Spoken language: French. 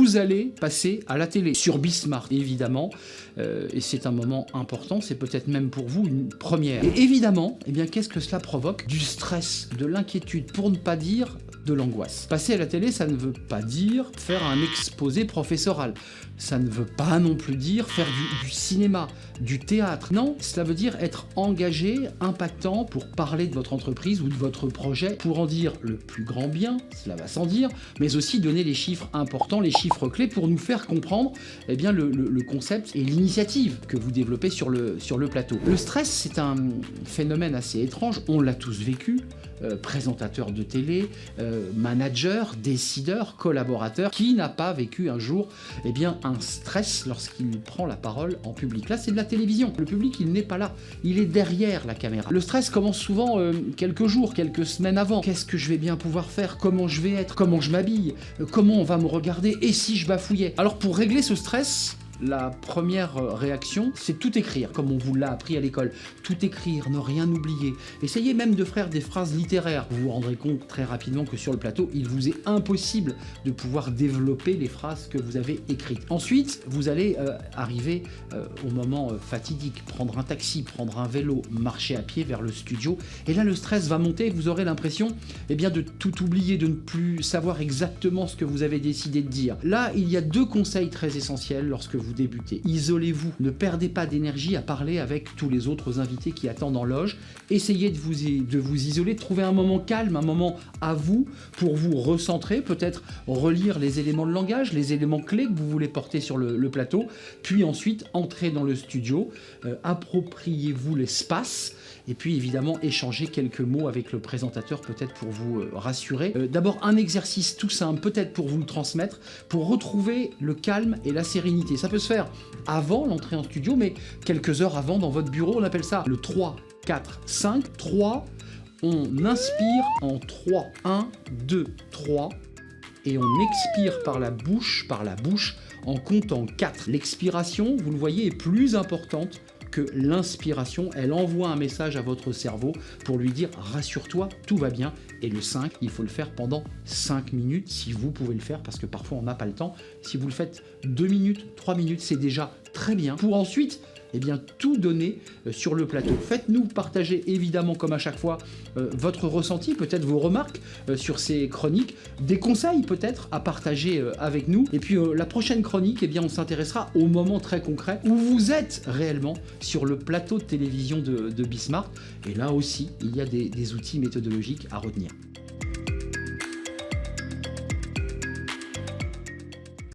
vous allez passer à la télé, sur Bismart évidemment, et c'est un moment important, c'est peut-être même pour vous une première. Et évidemment, eh bien, qu'est-ce que cela provoque? Du stress, de l'inquiétude, pour ne pas dire de l'angoisse. Passer à la télé, ça ne veut pas dire faire un exposé professoral. Ça ne veut pas non plus dire faire du cinéma, du théâtre. Non, cela veut dire être engagé, impactant pour parler de votre entreprise ou de votre projet, pour en dire le plus grand bien, cela va sans dire, mais aussi donner les chiffres importants, les chiffres clés pour nous faire comprendre eh bien, le concept et l'initiative que vous développez sur le plateau. Le stress, c'est un phénomène assez étrange, on l'a tous vécu. Présentateur de télé, manager, décideur, collaborateur, qui n'a pas vécu un jour eh bien, un stress lorsqu'il prend la parole en public. Là, c'est de la télévision. Le public, il n'est pas là. Il est derrière la caméra. Le stress commence souvent quelques jours, quelques semaines avant. Qu'est-ce que je vais bien pouvoir faire? Comment je vais être? Comment je m'habille? Comment on va me regarder? Et si je bafouillais? Alors, pour régler ce stress, la première réaction, c'est tout écrire, comme on vous l'a appris à l'école. Tout écrire, ne rien oublier. Essayez même de faire des phrases littéraires. Vous vous rendrez compte très rapidement que sur le plateau, il vous est impossible de pouvoir développer les phrases que vous avez écrites. Ensuite, vous allez arriver au moment fatidique, prendre un taxi, prendre un vélo, marcher à pied vers le studio. Et là, le stress va monter, vous aurez l'impression eh bien, de tout oublier, de ne plus savoir exactement ce que vous avez décidé de dire. Là, il y a deux conseils très essentiels lorsque vous débutez. Isolez-vous, ne perdez pas d'énergie à parler avec tous les autres invités qui attendent en loge. Essayez de vous isoler, de trouver un moment calme, un moment à vous pour vous recentrer, peut-être relire les éléments de langage, les éléments clés que vous voulez porter sur le plateau, puis ensuite entrez dans le studio, appropriez-vous l'espace et puis évidemment échanger quelques mots avec le présentateur peut-être pour vous rassurer. D'abord un exercice tout simple, peut-être pour vous le transmettre, pour retrouver le calme et la sérénité. Ça peut se faire avant l'entrée en studio, mais quelques heures avant dans votre bureau. On appelle ça le 3, 4, 5. 3, on inspire en 3. 1, 2, 3. Et on expire par la bouche en comptant 4. L'expiration, vous le voyez, est plus importante que l'inspiration. Elle envoie un message à votre cerveau pour lui dire « rassure-toi, tout va bien ». Et le 5, il faut le faire pendant 5 minutes si vous pouvez le faire, parce que parfois on n'a pas le temps. Si vous le faites 2 minutes, 3 minutes, c'est déjà très bien. Pour ensuite eh bien, tout donner sur le plateau. Faites-nous partager évidemment comme à chaque fois votre ressenti, peut-être vos remarques sur ces chroniques, des conseils peut-être à partager avec nous. Et puis la prochaine chronique, eh bien, on s'intéressera au moment très concret où vous êtes réellement sur le plateau de télévision de Bismart. Et là aussi, il y a des outils méthodologiques à retenir.